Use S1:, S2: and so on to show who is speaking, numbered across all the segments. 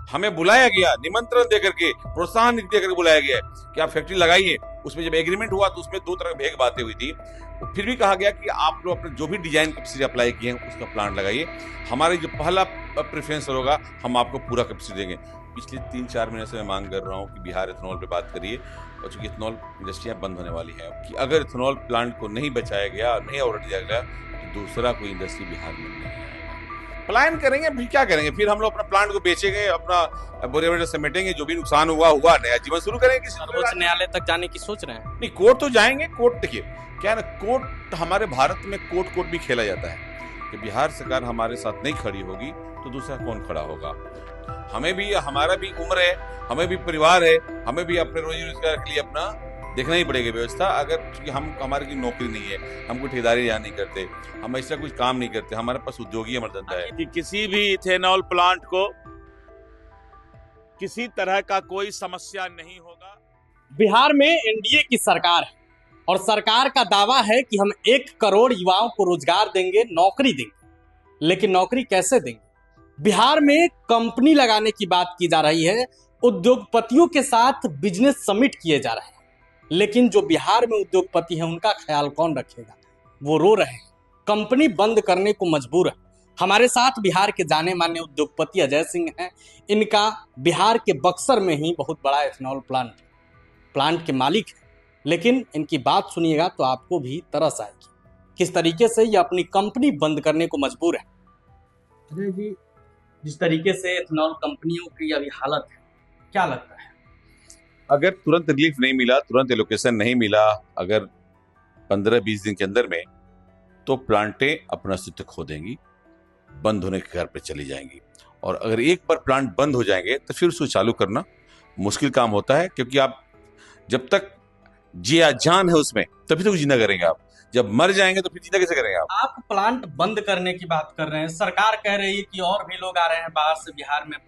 S1: हमें बुलाया गया, निमंत्रण देकर के, प्रोत्साहन देकर के बुलाया गया कि आप फैक्ट्री लगाइए। उसमें जब एग्रीमेंट हुआ तो उसमें दो तरह की भेग बातें हुई थी। फिर भी कहा गया कि आप लोग अपने जो भी डिजाइन कैपेसिटी अप्लाई किए हैं उसका प्लांट लगाइए, हमारी जो पहला प्रेफरेंस होगा हम आपको पूरा कैपेसिटी देंगे। पिछले 3-4 महीने से मैं मांग कर रहा हूँ कि बिहार इथेनॉल पे बात करिए, और चूंकि इथेनॉल इंडस्ट्रियां बंद होने वाली है, कि अगर इथेनॉल प्लांट को नहीं बचाया गया और नहीं ऑर्डर दिया गया तो दूसरा कोई इंडस्ट्री बिहार में नहीं आएगा। पलायन करेंगे, फिर क्या करेंगे? फिर हम लोग अपना प्लांट को बेचेंगे, अपना बोरे वोरे समेटेंगे, जो भी नुकसान हुआ हुआ, नया जीवन शुरू करेंगे।
S2: सर्वोच्च न्यायालय तक जाने की सोच रहे हैं?
S1: नहीं, कोर्ट तो जाएंगे। कोर्ट देखिए क्या है ना, कोर्ट हमारे भारत में कोर्ट भी खेला जाता है कि बिहार सरकार हमारे साथ नहीं खड़ी होगी तो दूसरा कौन खड़ा होगा। हमें भी, हमारा भी उम्र है, हमें भी परिवार है, हमें भी अपने रोजी रोजगार के लिए अपना देखना ही पड़ेगा व्यवस्था। अगर क्योंकि हम, हमारी कोई नौकरी नहीं है, हम कोई ठेकेदारी यहाँ नहीं करते, हम ऐसा कुछ काम नहीं करते, हमारे पास उद्योगी हमारा धंधा है।
S3: कि किसी भी इथेनॉल प्लांट को किसी तरह का कोई समस्या नहीं होगा।
S2: बिहार में एनडीए की सरकार है और सरकार का दावा है कि हम 1 करोड़ युवाओं को रोजगार देंगे, नौकरी देंगे। लेकिन नौकरी कैसे देंगे? बिहार में कंपनी लगाने की बात की जा रही है, उद्योगपतियों के साथ बिजनेस समिट किए जा रहे हैं, लेकिन जो बिहार में उद्योगपति हैं उनका ख्याल कौन रखेगा? वो रो रहे हैं, कंपनी बंद करने को मजबूर है। हमारे साथ बिहार के जाने माने उद्योगपति अजय सिंह हैं। इनका बिहार के बक्सर में ही बहुत बड़ा एथेनॉल प्लांट के मालिक हैं। लेकिन इनकी बात सुनिएगा तो आपको भी तरस आएगी, किस तरीके से ये अपनी कंपनी बंद करने को मजबूर है। अजय जी, जिस तरीके से एथेनॉल कंपनियों की अभी हालत है, क्या लगता है?
S1: अगर तुरंत रिलीफ नहीं मिला, तुरंत एलोकेशन नहीं मिला, अगर 15-20 दिन के अंदर में, तो प्लांटें अपना अस्तित्व खो देंगी, बंद होने के घर पे चली जाएंगी। और अगर एक बार प्लांट बंद हो जाएंगे तो फिर उसको चालू करना मुश्किल काम होता है, क्योंकि आप जब तक जिया जान है उसमें तभी तो जीना करेंगे। आप जब मर जाएंगे तो फिर जीना कैसे करेंगे? आप
S2: प्लांट बंद करने की बात कर रहे हैं, सरकार कह रही है कि और भी लोग आ रहे हैं बाहर से बिहार में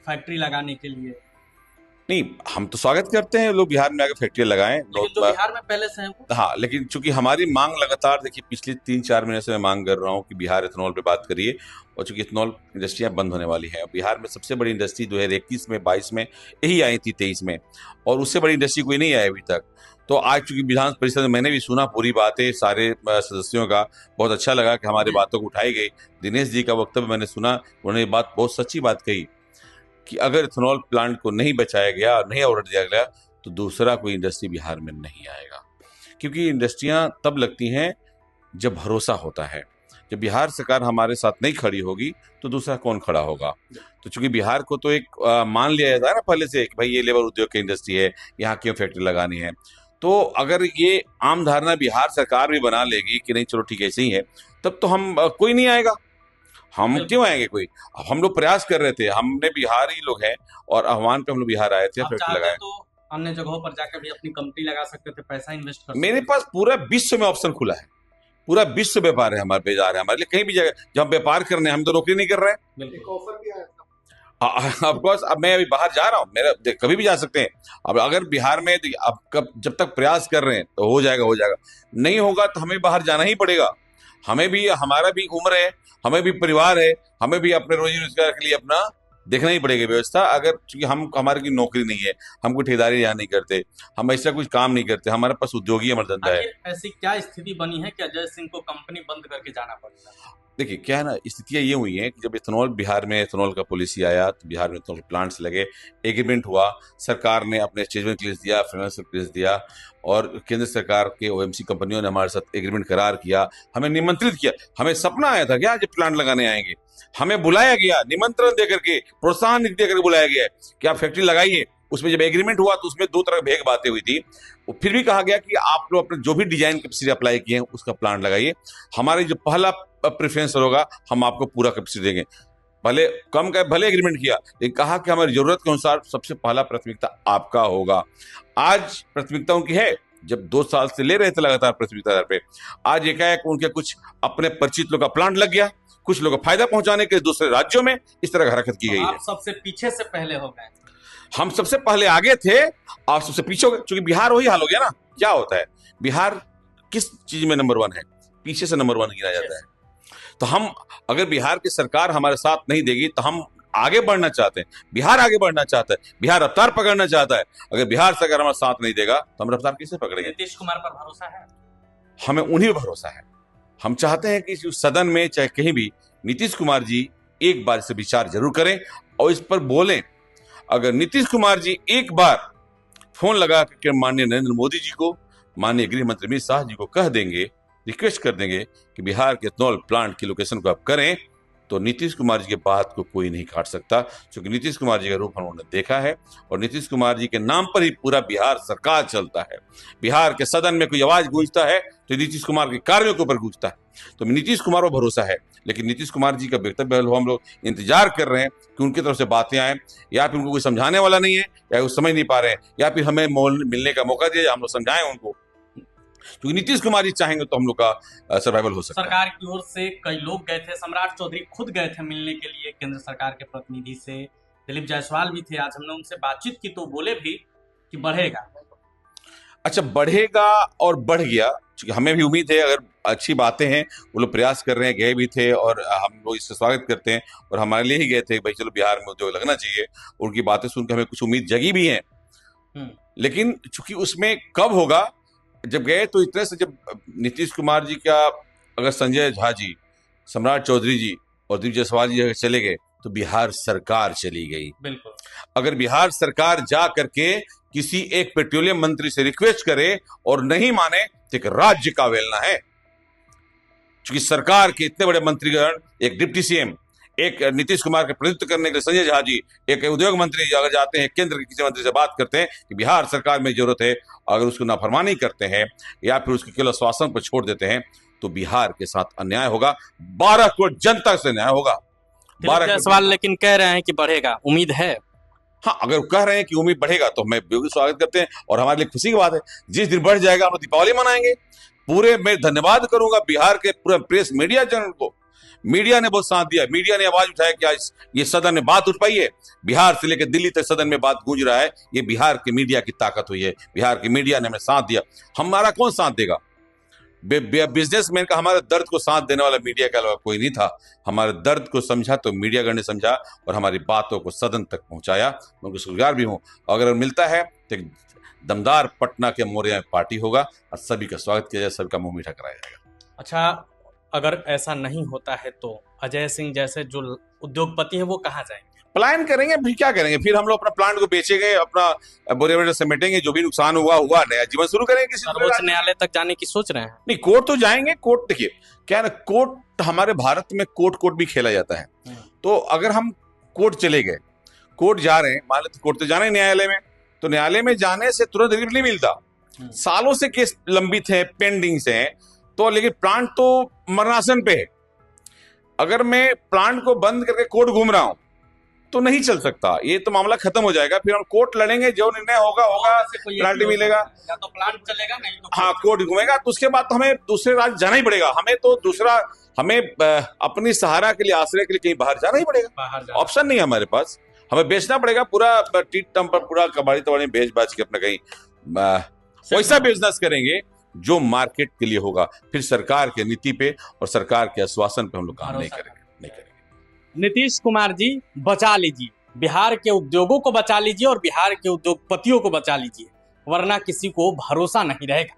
S2: फैक्ट्री लगाने के लिए।
S1: नहीं, हम तो स्वागत करते हैं लोग बिहार में आकर फैक्ट्री लगाएं,
S2: लेकिन जो बिहार में पहले से है
S1: हाँ, लेकिन चूंकि हमारी मांग लगातार, देखिए पिछले 3-4 महीने से मैं मांग कर रहा हूँ कि बिहार इथेनॉल पे बात करिए, और चूंकि इथेनॉल इंडस्ट्रियां बंद होने वाली हैं, बिहार में सबसे बड़ी इंडस्ट्री 2021 में, 22 में यही आई थी, 23 में, और उससे बड़ी इंडस्ट्री कोई नहीं आई अभी तक। तो आज चूंकि विधान परिषद में मैंने भी सुना पूरी बातें सारे सदस्यों का, बहुत अच्छा लगा कि हमारी बातों को उठाई गई। दिनेश जी का वक्तव्य मैंने सुना, उन्होंने बात बहुत सच्ची बात कही कि अगर इथेनॉल प्लांट को नहीं बचाया गया और नहीं ऑर्डर दिया गया तो दूसरा कोई इंडस्ट्री बिहार में नहीं आएगा। क्योंकि इंडस्ट्रियां तब लगती हैं जब भरोसा होता है। जब बिहार सरकार हमारे साथ नहीं खड़ी होगी तो दूसरा कौन खड़ा होगा? तो चूंकि बिहार को तो एक मान लिया जाता है ना पहले से कि भाई ये लेबर उद्योग की इंडस्ट्री है, यहाँ क्यों फैक्ट्री लगानी है। तो अगर ये आम धारणा बिहार सरकार भी बना लेगी कि नहीं चलो ठीक है ऐसे ही है, तब तो हम कोई नहीं आएगा। हम क्यों आएंगे कोई? हम लोग प्रयास कर रहे थे, हमने बिहारी लोग हैं और आह्वान पे हम लोग बिहार आए थे, फैक्ट्री लगाए।
S2: तो अन्य जगहों पर जाकर भी अपनी कंपनी लगा सकते थे, पैसा इन्वेस्ट कर सकते।
S1: मेरे पास पूरा विश्व में ऑप्शन खुला है, पूरा विश्व व्यापार है हमारे, बाजार है हमारे लिए, कहीं भी जगह जब हम व्यापार करने, हम तो नौकरी नहीं कर रहे हैं। ऑफकोर्स अब मैं अभी बाहर जा रहा हूँ, मेरा कभी भी जा सकते हैं। अब अगर बिहार में अब कब, जब तक प्रयास कर रहे हैं तो हो जाएगा, नहीं होगा तो हमें बाहर जाना ही पड़ेगा। हमें भी, हमारा भी उम्र है, हमें भी परिवार है, हमें भी अपने रोजी रोजगार के लिए अपना देखना ही पड़ेगा व्यवस्था। अगर क्योंकि हम, हमारी कोई नौकरी नहीं है, हम कोई ठेकेदारी यहाँ नहीं करते, हम ऐसा कुछ काम नहीं करते, हमारे पास उद्योगी हमारा धंधा है।
S2: ऐसी क्या स्थिति बनी है कि अजय सिंह को कंपनी बंद करके जाना पड़ेगा?
S1: देखिए क्या है ना, स्थितियां ये हुई हैं कि जब इथेनॉल, बिहार में इथेनॉल का पॉलिसी आया तो बिहार में इथेनॉल प्लांट्स लगे, एग्रीमेंट हुआ, सरकार ने अपने स्टेटमेंट क्लियरेंस दिया, फाइनेंशियल क्लियरेंस दिया, और केंद्र सरकार के ओएमसी कंपनियों ने हमारे साथ एग्रीमेंट करार किया, हमें निमंत्रित किया। हमें सपना आया था क्या जब प्लांट लगाने आएंगे, हमें बुलाया गया, निमंत्रण देकर के, प्रोत्साहन देकर के बुलाया गया कि आप फैक्ट्री लगाइए। उसमें जब एग्रीमेंट हुआ तो उसमें दो तरह की भेग बातें हुई थी। फिर भी कहा गया कि आप लोग अपने जो भी डिजाइन कैपेसिटी अप्लाई किए हैं उसका प्लांट लगाइए, हमारी जो पहला प्रेफरेंस होगा हम आपको पूरा कैपेसिटी देंगे। भले कम का, भले एग्रीमेंट किया, लेकिन कहा कि हमारी जरूरत के अनुसार सबसे पहला प्राथमिकता आपका होगा। आज प्राथमिकता उनकी है, जब 2 साल से ले रहे थे लगातार प्राथमिकता पे, आज एकाएक उनके कुछ अपने परिचित लोग का प्लांट लग गया, कुछ लोग को फायदा पहुंचाने के दूसरे राज्यों में इस तरह हरकत की गई है।
S2: आप सबसे पीछे से पहले हो गए।
S1: हम सबसे पहले आगे थे, आप सबसे पीछे हो गए। क्योंकि बिहार वही हाल हो गया ना। क्या होता है, बिहार किस चीज में नंबर 1 है? पीछे से नंबर 1 गिना जाता है। तो हम, अगर बिहार की सरकार हमारे साथ नहीं देगी तो हम आगे बढ़ना चाहते हैं, बिहार आगे बढ़ना चाहता है, बिहार रफ्तार पकड़ना चाहता है। अगर बिहार सरकार हमारा साथ नहीं देगा तो हम रफ्तार कैसे पकड़ेंगे?
S2: नीतीश कुमार पर भरोसा है?
S1: हमें उन्हीं पर भरोसा है। हम चाहते हैं कि इस सदन में चाहे कहीं भी नीतीश कुमार जी एक बार से विचार जरूर करें और इस पर बोलें। अगर नीतीश कुमार जी एक बार फोन लगा कर माननीय नरेंद्र मोदी जी को, माननीय गृह मंत्री अमित शाह जी को कह देंगे, रिक्वेस्ट कर देंगे कि बिहार के इथेनॉल प्लांट की लोकेशन को आप करें, तो नीतीश कुमार जी के बात को कोई नहीं काट सकता, क्योंकि नीतीश कुमार जी का रूप हमने देखा है और नीतीश कुमार जी के नाम पर ही पूरा बिहार सरकार चलता है। बिहार के सदन में कोई आवाज गूंजता है तो नीतीश कुमार के कार्यों के ऊपर गूंजता है। तो नीतीश कुमार पर भरोसा है, लेकिन नीतीश कुमार जी का वक्तव्य हम लोग इंतजार कर रहे हैं कि उनकी तरफ से बातें आए, या फिर उनको कोई समझाने वाला नहीं है, या वो समझ नहीं पा रहे हैं, या फिर हमें मिलने का मौका दिया, हम लोग समझाएं उनको, क्योंकि नीतीश कुमार जी चाहेंगे तो हम लोग का सर्वाइवल हो सकता है।
S2: सरकार की ओर से कई लोग गए थे, सम्राट चौधरी खुद गए थे मिलने के लिए केंद्र सरकार के प्रतिनिधि से, दिलीप जायसवाल भी थे, आज हमने उनसे बातचीत की तो बोले भी कि बढ़ेगा।
S1: अच्छा, बढ़ेगा और बढ़ गया, क्योंकि हमें भी उम्मीद है, अगर अच्छी बातें हैं, वो लोग प्रयास कर रहे हैं, गए भी थे और हम लोग इसका स्वागत करते हैं और हमारे लिए ही गए थे, भाई चलो बिहार में उद्योग लगना चाहिए। उनकी बातें सुनकर हमें कुछ उम्मीद जगी भी है, लेकिन चूंकि उसमें कब होगा, जब गए तो इतने से, जब नीतीश कुमार जी का, अगर संजय झा जी, सम्राट चौधरी जी और दिलीप जायसवाल जी अगर चले गए तो बिहार सरकार चली गई।
S2: बिल्कुल।
S1: अगर बिहार सरकार जा करके किसी एक पेट्रोलियम मंत्री से रिक्वेस्ट करे और नहीं माने तो एक राज्य का अवहेलना है, क्योंकि सरकार के इतने बड़े मंत्रीगण, एक डिप्टी सीएम, एक नीतीश कुमार के प्रतिनिधित्व करने के लिए संजय झा जी, एक उद्योग मंत्री अगर जाते हैं, केंद्र के किसी मंत्री से बात करते हैं कि बिहार सरकार में जरूरत है, अगर उसको नाफरमानी करते हैं या फिर उसके केवल आश्वासन पर छोड़ देते हैं तो बिहार के साथ अन्याय होगा, 12 करोड़ जनता से अन्याय होगा।
S2: सवाल लेकिन कह रहे हैं कि बढ़ेगा, उम्मीद है?
S1: हाँ, अगर कह रहे हैं कि उम्मीद बढ़ेगा तो हमें बिल्कुल स्वागत करते हैं और हमारे लिए खुशी की बात है। जिस दिन बढ़ जाएगा हम लोग दीपावली मनाएंगे। पूरे मैं धन्यवाद करूंगा बिहार के पूरे प्रेस मीडिया जन को, मीडिया ने बहुत साथ दिया, मीडिया ने आवाज उठाया कि आज ये सदन में बात उठ पाई है, बिहार से लेकर दिल्ली तक सदन में बात गूंज रहा है, ये बिहार के मीडिया की ताकत हुई है, बिहार की मीडिया ने हमें साथ दिया। हमारा कौन साथ देगा? बिजनेसमैन का हमारे दर्द को साथ देने वाला मीडिया के अलावा कोई नहीं था। हमारे दर्द को समझा तो मीडियागण ने समझा और हमारी बातों को सदन तक पहुंचाया। मैं उनको शुक्रगुजार भी हूं। अगर मिलता है तो दमदार पटना के मोरिया में पार्टी होगा और सभी का स्वागत किया जाए, सभी का मुंह मीठा कराया जाएगा।
S2: अच्छा, अगर ऐसा नहीं होता है तो अजय सिंह जैसे जो उद्योगपति हैं वो कहाँ जाएंगे?
S1: प्लान करेंगे, फिर क्या करेंगे? फिर हम लोग अपना प्लांट को बेचेंगे, अपना बोरे समेटेंगे, जो भी नुकसान हुआ, नया जीवन शुरू करेंगे। किसी
S2: सर्वोच्च न्यायालय तक जाने की सोच रहे हैं?
S1: नहीं, कोर्ट तो जाएंगे। कोर्ट देखिए क्या है ना, कोर्ट हमारे भारत में कोर्ट भी खेला जाता है। तो अगर हम कोर्ट चले गए, कोर्ट जा रहे हैं, मान लेते कोर्ट तो जाना है न्यायालय में, तो न्यायालय में जाने से तुरंत रिलीफ नहीं मिलता, सालों से केस लंबित है, पेंडिंग से है। तो लेकिन प्लांट तो मरणासन पे है। अगर मैं प्लांट को बंद करके कोर्ट घूम रहा हूं तो नहीं चल सकता, ये तो मामला खत्म हो जाएगा। फिर हम कोर्ट लड़ेंगे, जो निर्णय होगा प्लांट मिलेगा,
S2: या तो प्लांट चलेगा, नहीं तो
S1: हाँ कोर्ट घूमेगा। तो उसके बाद तो हमें दूसरे राज्य जाना ही पड़ेगा। हमें तो दूसरा, हमें अपनी सहारा के लिए, आश्रय के लिए कहीं बाहर जाना ही पड़ेगा। ऑप्शन नहीं है हमारे पास, हमें बेचना पड़ेगा पूरा टीट टम पर, पूरा कबाड़ी तबाड़ी बेच बाच के अपना कहीं वैसा बिजनेस करेंगे जो मार्केट के लिए होगा। फिर सरकार के नीति पे और सरकार के आश्वासन पे हम लोग काम नहीं करेंगे।
S2: नीतीश कुमार जी, बचा लीजिए बिहार के उद्योगों को, बचा लीजिए और बिहार के उद्योगपतियों को बचा लीजिए, वरना किसी को भरोसा नहीं रहेगा।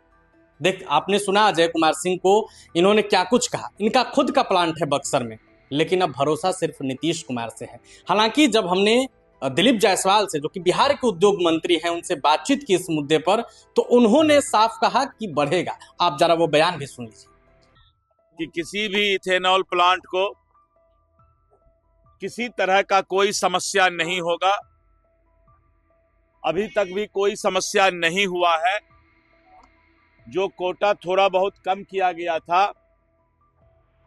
S2: देख, आपने सुना अजय कुमार सिंह को, इन्होंने क्या कुछ कहा। इनका खुद का प्लांट है बक्सर में, लेकिन अब भरोसा सिर्फ नीतीश कुमार से है। हालांकि जब हमने दिलीप जायसवाल से, जो कि बिहार के उद्योग मंत्री हैं, उनसे बातचीत की इस मुद्दे पर, तो उन्होंने साफ कहा कि बढ़ेगा। आप जरा वो बयान भी सुन लीजिए।
S3: कि किसी भी इथेनॉल प्लांट को किसी तरह का कोई समस्या नहीं होगा। अभी तक भी कोई समस्या नहीं हुआ है। जो कोटा थोड़ा बहुत कम किया गया था,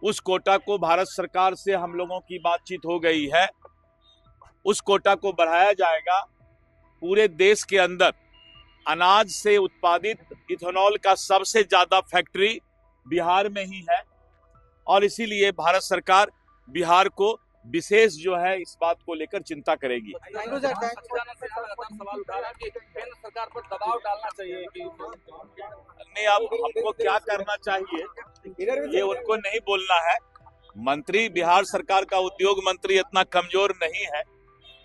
S3: उस कोटा को भारत सरकार से हम लोगों की बातचीत हो गई है, उस कोटा को बढ़ाया जाएगा। पूरे देश के अंदर अनाज से उत्पादित इथेनॉल का सबसे ज्यादा फैक्ट्री बिहार में ही है और इसीलिए भारत सरकार बिहार को विशेष जो है इस बात को लेकर चिंता करेगी।
S2: सवाल उठा रहा है कि केंद्र सरकार पर दबाव डालना चाहिए कि
S3: नहीं, अब हमको क्या करना चाहिए ये उनको नहीं बोलना है। मंत्री, बिहार सरकार का उद्योग मंत्री इतना कमजोर नहीं है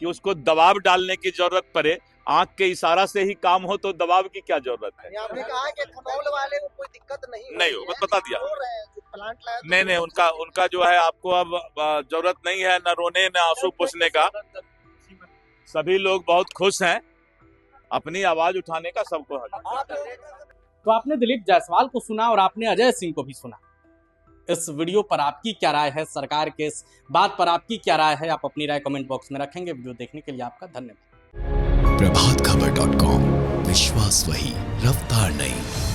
S3: कि उसको दबाव डालने की जरूरत पड़े। आंख के इशारा से ही काम हो तो दबाव की क्या जरूरत है?
S4: आपने कहा कि खनौल वाले को कोई दिक्कत नहीं
S3: हो, बस बता दिया।
S4: प्लांट लाया
S3: नहीं, उनका जो है आपको अब जरूरत नहीं है न रोने न आंसू पोंछने का। सभी लोग बहुत खुश हैं, अपनी आवाज उठाने का सबको हक है।
S2: तो आपने दिलीप जायसवाल को सुना और आपने अजय सिंह को भी सुना। इस वीडियो पर आपकी क्या राय है, सरकार के इस बात पर आपकी क्या राय है, आप अपनी राय कमेंट बॉक्स में रखेंगे। वीडियो देखने के लिए आपका धन्यवाद।
S5: प्रभातखबर.com, विश्वास वही, रफ्तार नहीं।